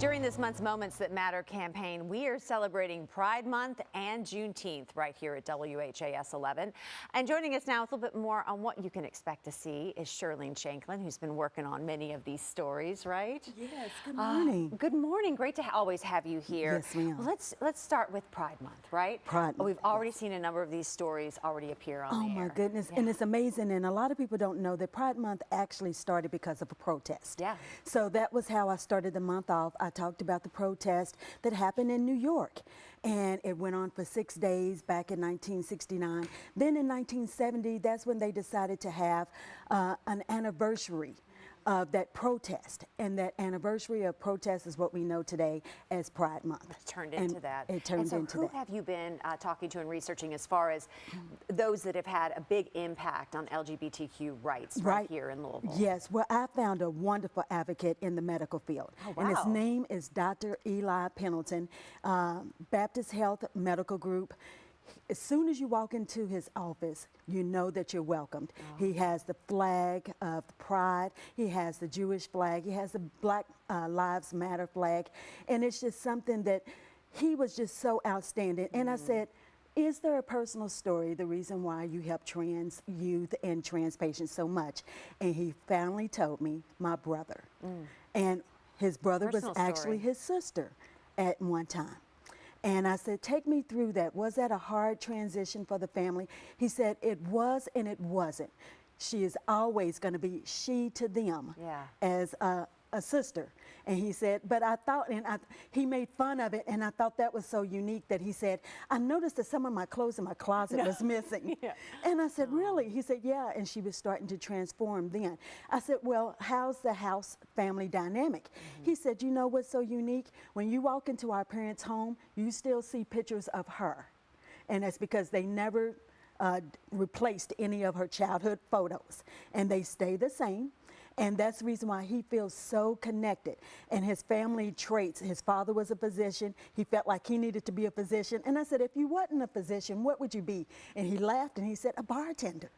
During this month's Moments That Matter campaign, we are celebrating Pride Month and Juneteenth right here at WHAS 11. And joining us now with a little bit more on what you can expect to see is Sherlene Shanklin, who's been working on many of these stories, right? Yes, good morning. Good morning. Great to always have you here. Yes, ma'am. Well, let's start with Pride Month, right? Pride Month, We've already seen a number of these stories already appear on the air. Oh my goodness, Yeah. and it's amazing, and a lot of people don't know that Pride Month actually started because of a protest. Yeah. So that was how I started the month off. I talked about the protest that happened in New York, and it went on for 6 days back in 1969. Then in 1970, that's when they decided to have an anniversary of that protest, and that anniversary of protest is what we know today as Pride Month. It turned into that. It turned into who that. have you been talking to and researching as far as those that have had a big impact on LGBTQ rights right here in Louisville? Yes, well, I found a wonderful advocate in the medical field. Oh, wow. And his name is Dr. Eli Pendleton, Baptist Health Medical Group. As soon as you walk into his office, you know that you're welcomed. Oh. He has the flag of Pride. He has the Jewish flag. He has the Black Lives Matter flag. And it's just something that he was just so outstanding. And I said, is there a personal story, the reason why you help trans youth and trans patients so much? And he finally told me, my brother. And his brother was actually his sister at one time. And I said, take me through that. Was that a hard transition for the family? He said, it was and it wasn't. She is always going to be she to them as a sister. And he said, but I thought, and he made fun of it, and I thought that was so unique that he said, I noticed that some of my clothes in my closet was missing. And I said, really? He said, yeah, and she was starting to transform then. I said, well, how's the house family dynamic? He said, you know what's so unique? When you walk into our parents' home, you still see pictures of her. And that's because they never replaced any of her childhood photos, and they stay the same. And that's the reason why he feels so connected. And his family traits, his father was a physician. He felt like he needed to be a physician. And I said, if you wasn't a physician, what would you be? And he laughed and he said, a bartender.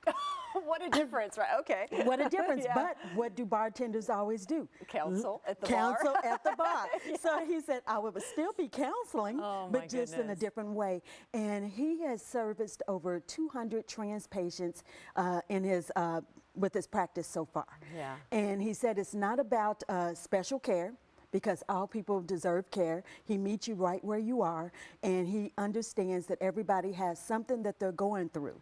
What a difference, right? Okay. What a difference. But what do bartenders always do? Counsel at the Counsel bar. at the bar. So he said, I would still be counseling, but just in a different way. And he has serviced over 200 trans patients in his with his practice so far. Yeah. And he said it's not about special care, because all people deserve care. He meets you right where you are, and he understands that everybody has something that they're going through.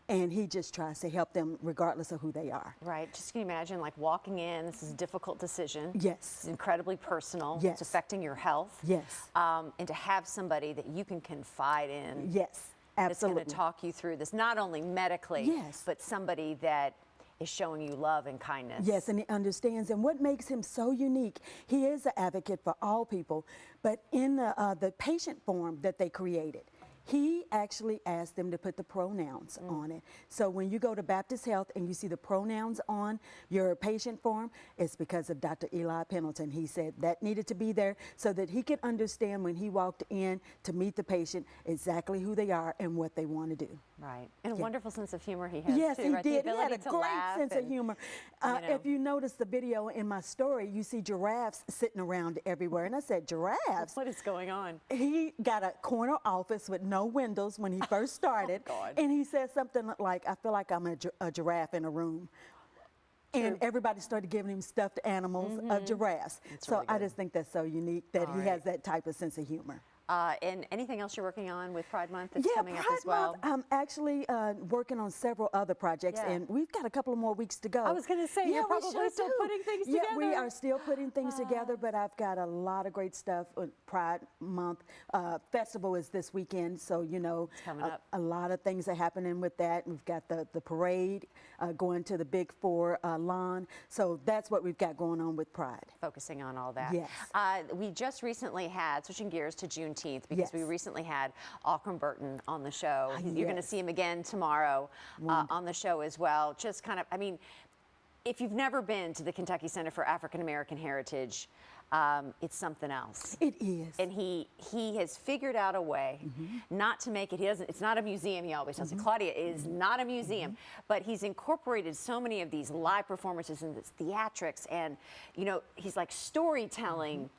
And he just tries to help them regardless of who they are. Right. Just can you imagine, like, walking in, this is a difficult decision. Yes. It's incredibly personal. Yes. It's affecting your health. Yes. And to have somebody that you can confide in. Yes, absolutely. That's going to talk you through this, not only medically, but somebody that is showing you love and kindness. Yes, and he understands. And what makes him so unique, he is an advocate for all people, but in the patient form that they created, he actually asked them to put the pronouns on it. So when you go to Baptist Health and you see the pronouns on your patient form, it's because of Dr. Eli Pendleton. He said that needed to be there so that he could understand when he walked in to meet the patient exactly who they are and what they want to do. Right. And a wonderful sense of humor he has, yes, too, he right? did. He had a great sense of humor. If you notice the video in my story, you see giraffes sitting around everywhere. And I said, giraffes? What is going on? He got a corner office with no windows when he first started. And he said something like, I feel like I'm a giraffe in a room. And everybody started giving him stuffed animals of giraffes. So really I just think that's so unique that he has that type of sense of humor. And anything else you're working on with Pride Month that's coming up as well? Month, I'm actually working on several other projects, and we've got a couple of more weeks to go. I was going to say, you're probably still putting things together. Yeah, we are still putting things together, but I've got a lot of great stuff. Pride Month Festival is this weekend, so, you know, a lot of things are happening with that. We've got the parade going to the Big Four lawn, so that's what we've got going on with Pride. Focusing on all that. Yes. We just recently had, switching gears to Juneteenth, because we recently had Alcrum Burton on the show. You're going to see him again tomorrow on the show as well. Just kind of, I mean, if you've never been to the Kentucky Center for African American Heritage, it's something else. It is. And he has figured out a way not to make it, it's not a museum, he always tells me. Claudia, it is not a museum, but he's incorporated so many of these live performances and this theatrics, and, you know, he's like storytelling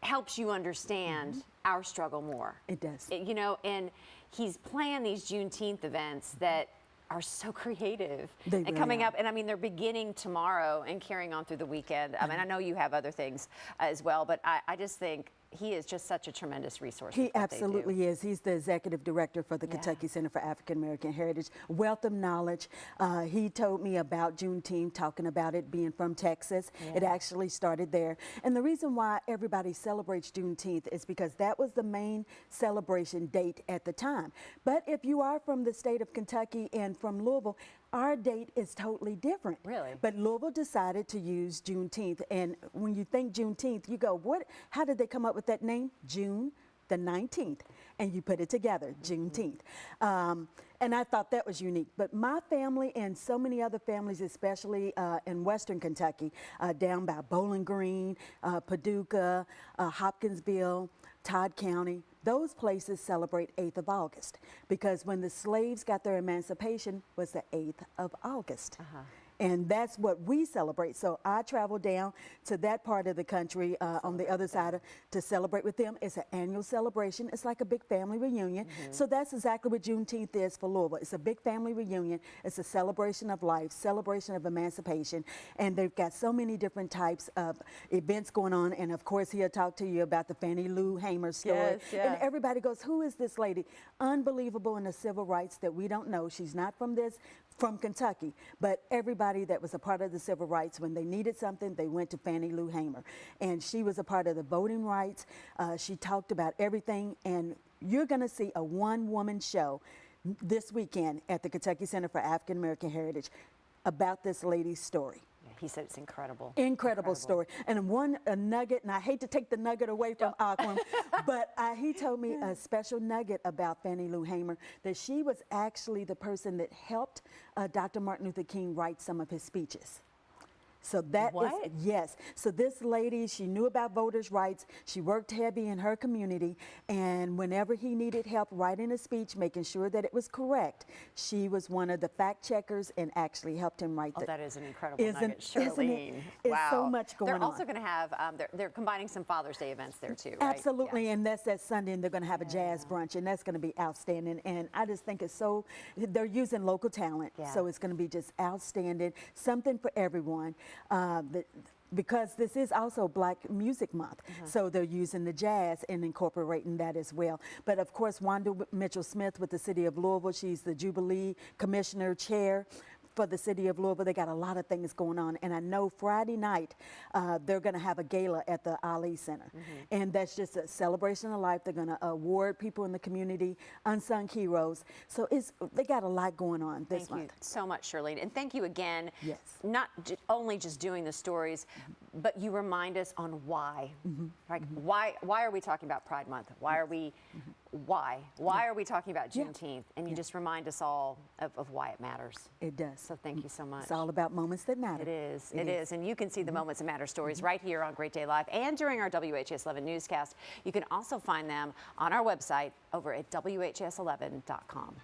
helps you understand our struggle more. It does. You know, and he's planned these Juneteenth events that are so creative and really coming are. up, and I mean, they're beginning tomorrow and carrying on through the weekend. I mean, I know you have other things as well, but I just think he is just such a tremendous resource. He absolutely is. He's the executive director for the Yeah. Kentucky Center for African American Heritage. Wealth of knowledge. He told me about Juneteenth, talking about it being from Texas. It actually started there. And the reason why everybody celebrates Juneteenth is because that was the main celebration date at the time. But if you are from the state of Kentucky and from Louisville, our date is totally different. Really? But Louisville decided to use Juneteenth. And when you think Juneteenth, you go, what? How did they come up with that name? June the 19th. And you put it together, Juneteenth. And I thought that was unique. But my family and so many other families, especially in Western Kentucky, down by Bowling Green, Paducah, Hopkinsville, Todd County, those places celebrate 8th of August because when the slaves got their emancipation was the 8th of August. And that's what we celebrate. So I travel down to that part of the country on the other side to celebrate with them. It's an annual celebration. It's like a big family reunion. So that's exactly what Juneteenth is for Louisville. It's a big family reunion. It's a celebration of life, celebration of emancipation. And they've got so many different types of events going on. And of course, he'll talk to you about the Fannie Lou Hamer story. And everybody goes, who is this lady? Unbelievable in the civil rights that we don't know. She's not from Kentucky, but everybody that was a part of the civil rights, when they needed something, they went to Fannie Lou Hamer. And she was a part of the voting rights. She talked about everything. And you're going to see a one-woman show this weekend at the Kentucky Center for African American Heritage about this lady's story. He said it's incredible. Incredible story. And a nugget, and I hate to take the nugget away from Aquam, but he told me a special nugget about Fannie Lou Hamer, that she was actually the person that helped Dr. Martin Luther King write some of his speeches. So that is, yes. So this lady, she knew about voters' rights. She worked heavy in her community. And whenever he needed help writing a speech, making sure that it was correct, she was one of the fact checkers and actually helped him write that is an incredible nugget, Isn't Sherlene. it? It's so much going on. They're also going to have, they're combining some Father's Day events there too, right? Absolutely, and that's that Sunday, and they're going to have a jazz brunch, and that's going to be outstanding. And I just think it's so, they're using local talent, so it's going to be just outstanding, something for everyone. Because this is also Black Music Month, so they're using the jazz and incorporating that as well. But of course, Wanda Mitchell-Smith with the City of Louisville, she's the Jubilee Commissioner Chair for the City of Louisville. They got a lot of things going on. And I know Friday night, they're going to have a gala at the Ali Center. And that's just a celebration of life. They're going to award people in the community, unsung heroes. So they got a lot going on this month. Thank you so much, Sherlene. And thank you again. Yes. Not only just doing the stories, but you remind us on why. Right? Why are we talking about Pride Month? Why are we are we talking about Juneteenth? And you just remind us all of why it matters. It does. So thank you so much. It's all about moments that matter. It is. It is. And you can see the Moments That Matter stories right here on Great Day Live and during our WHS 11 newscast. You can also find them on our website over at WHS11.com.